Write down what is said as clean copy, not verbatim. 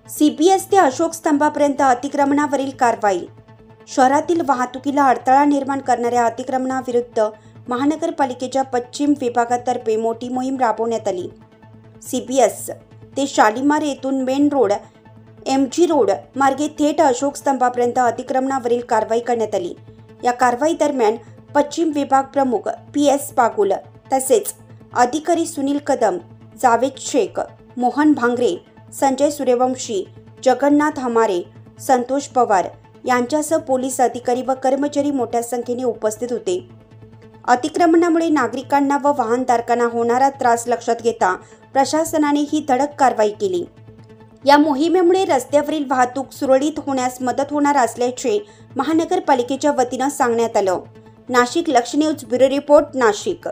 CPS ते अशोक स्तंभापर्यंत अतिक्रमणावरील कारवाई। शहरातील वाहतुकीला अडथळा निर्माण करणाऱ्या अतिक्रमणाविरुद्ध महानगरपालिकेच्या पश्चिम विभागातर्फे मोठी मोहीम राबवण्यात आली। CPS ते शालिमार येथून मेन रोड MG रोड मार्गे थेट अशोक स्तंभापर्यंत अतिक्रमणावरील कारवाई करण्यात आली। या कारवाई दरम्यान पश्चिम विभाग प्रमुख PS पागुल तसेच अधिकारी सुनील कदम, जावेद शेख, मोहन भांगरे, संजय सूर्यवंशी, जगन्नाथ हमारे, संतोष पवार यांच्यासह पोलीस अधिकारी व कर्मचारी मोठ्या संख्येने उपस्थित होते। अतिक्रमणामुळे नागरिकांना व वाहनधारकांना होणारा त्रास लक्षात घेता प्रशासनाने ही धडक कारवाई केली। या मोहिमेमुळे रस्त्यावरील वाहतूक सुरळीत होण्यास मदत होणार असल्याचे महानगरपालिकेच्या वतीने सांगण्यात आलं। नाशिक लक्ष न्यूज ब्युरो रिपोर्ट, नाशिक।